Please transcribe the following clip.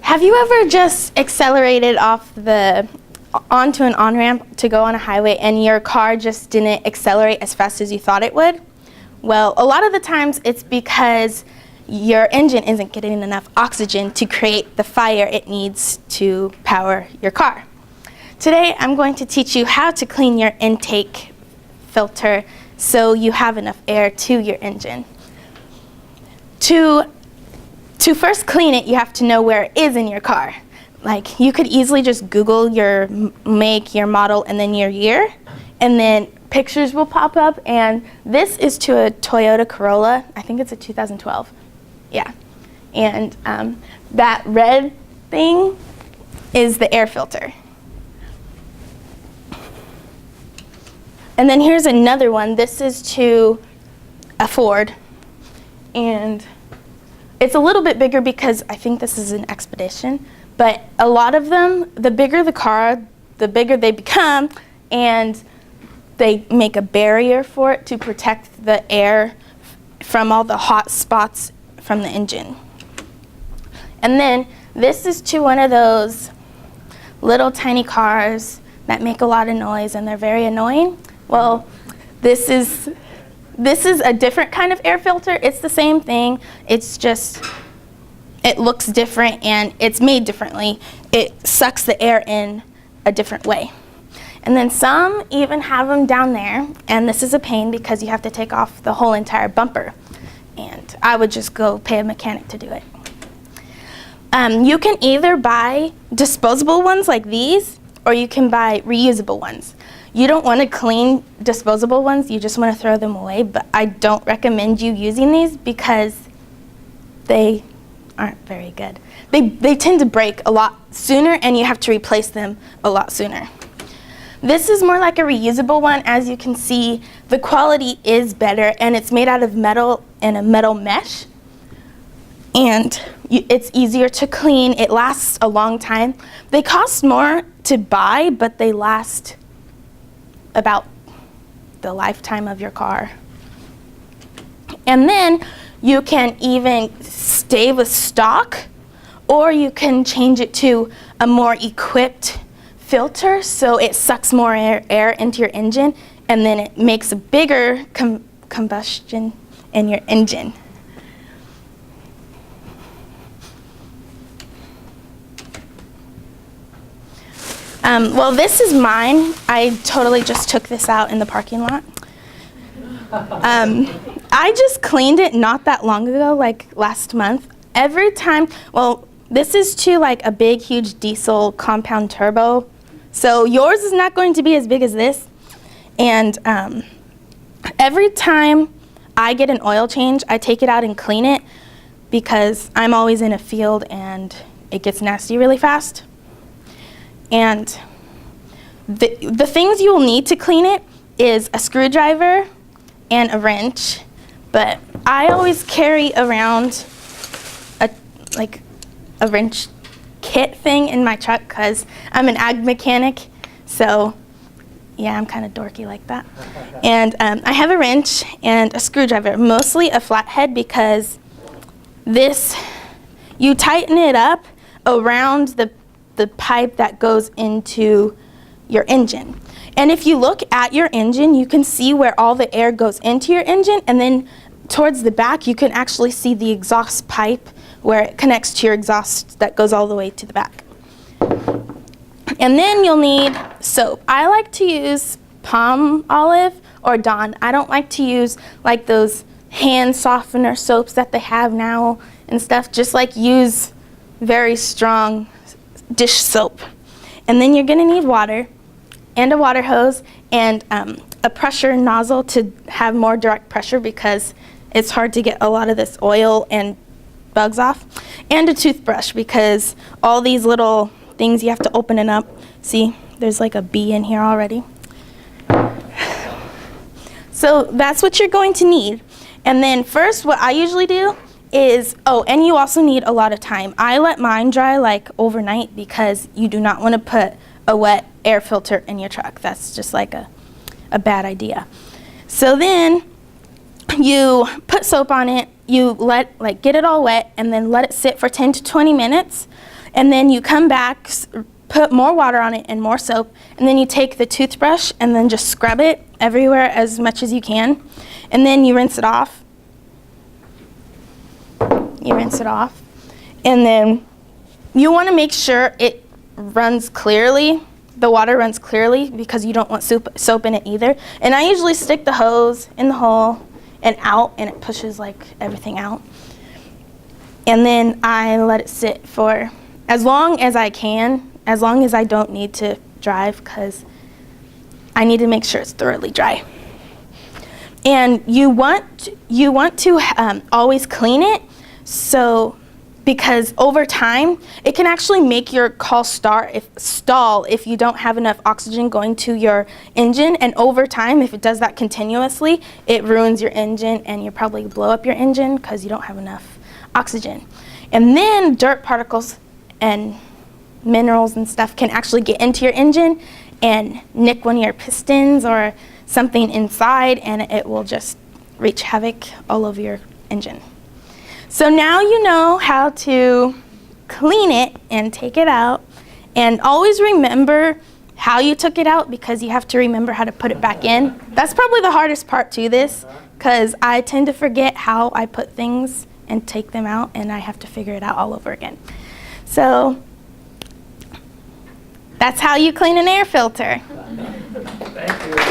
Have you ever just accelerated onto an on-ramp to go on a highway and your car just didn't accelerate as fast as you thought it would? Well, a lot of the times it's because your engine isn't getting enough oxygen to create the fire it needs to power your car. Today I'm going to teach you how to clean your intake filter so you have enough air to your engine. To first clean it, you have to know where it is in your car. Like, you could easily just Google your make, your model, and then your year, and then pictures will pop up, and this is to a Toyota Corolla. I think it's a 2012. Yeah. And that red thing is the air filter. And then here's another one. This is to a Ford, and it's a little bit bigger because I think this is an Expedition, but a lot of them, the bigger the car, the bigger they become, and they make a barrier for it to protect the air from all the hot spots from the engine. And then this is to one of those little tiny cars that make a lot of noise and they're very annoying. Well, this is a different kind of air filter. It's the same thing. It's just, it looks different and it's made differently. It sucks the air in a different way. And then some even have them down there, and this is a pain because you have to take off the whole entire bumper. And I would just go pay a mechanic to do it. You can either buy disposable ones like these, or you can buy reusable ones. You don't want to clean disposable ones, you just want to throw them away, but I don't recommend you using these because they aren't very good. They tend to break a lot sooner and you have to replace them a lot sooner. This is more like a reusable one. As you can see, the quality is better and it's made out of metal and a metal mesh. And it's easier to clean, it lasts a long time. They cost more to buy, but they last about the lifetime of your car. And then you can even stay with stock, or you can change it to a more equipped filter so it sucks more air into your engine, and then it makes a bigger combustion in your engine. Well, this is mine. I totally just took this out in the parking lot. I just cleaned it not that long ago, like last month. Every time, well, this is to like a big, huge diesel compound turbo. So yours is not going to be as big as this. And every time I get an oil change, I take it out and clean it because I'm always in a field and it gets nasty really fast. And the things you will need to clean it is a screwdriver and a wrench. But I always carry around a wrench kit thing in my truck because I'm an ag mechanic. So yeah, I'm kind of dorky like that. And I have a wrench and a screwdriver, mostly a flathead because you tighten it up around the pipe that goes into your engine. And if you look at your engine, you can see where all the air goes into your engine, and then towards the back you can actually see the exhaust pipe where it connects to your exhaust that goes all the way to the back. And then you'll need soap. I like to use palm olive or Dawn. I don't like to use like those hand softener soaps that they have now and stuff. Just like use very strong dish soap. And then you're going to need water and a water hose and a pressure nozzle to have more direct pressure because it's hard to get a lot of this oil and bugs off, and a toothbrush because all these little things you have to open it up. See, there's like a bee in here already. So that's what you're going to need. And then first what I usually do is, and you also need a lot of time. I let mine dry like overnight because you do not want to put a wet air filter in your truck. That's just like a bad idea. So then you put soap on it, you get it all wet and then let it sit for 10 to 20 minutes. And then you come back, put more water on it and more soap, and then you take the toothbrush and then just scrub it everywhere as much as you can. And then you rinse it off. You rinse it off. And then you want to make sure it runs clearly. The water runs clearly because you don't want soap in it either. And I usually stick the hose in the hole and out, and it pushes like everything out. And then I let it sit for as long as I can, as long as I don't need to drive, because I need to make sure it's thoroughly dry. And you want to always clean it, so because over time it can actually make your car stall if you don't have enough oxygen going to your engine. And over time, if it does that continuously, it ruins your engine, and you probably blow up your engine because you don't have enough oxygen. And then dirt particles and minerals and stuff can actually get into your engine and nick one of your pistons or something inside, and it will just wreak havoc all over your engine. So now you know how to clean it and take it out, and always remember how you took it out, because you have to remember how to put it back in. That's probably the hardest part to this, because I tend to forget how I put things and take them out, and I have to figure it out all over again. So that's how you clean an air filter. Thank you.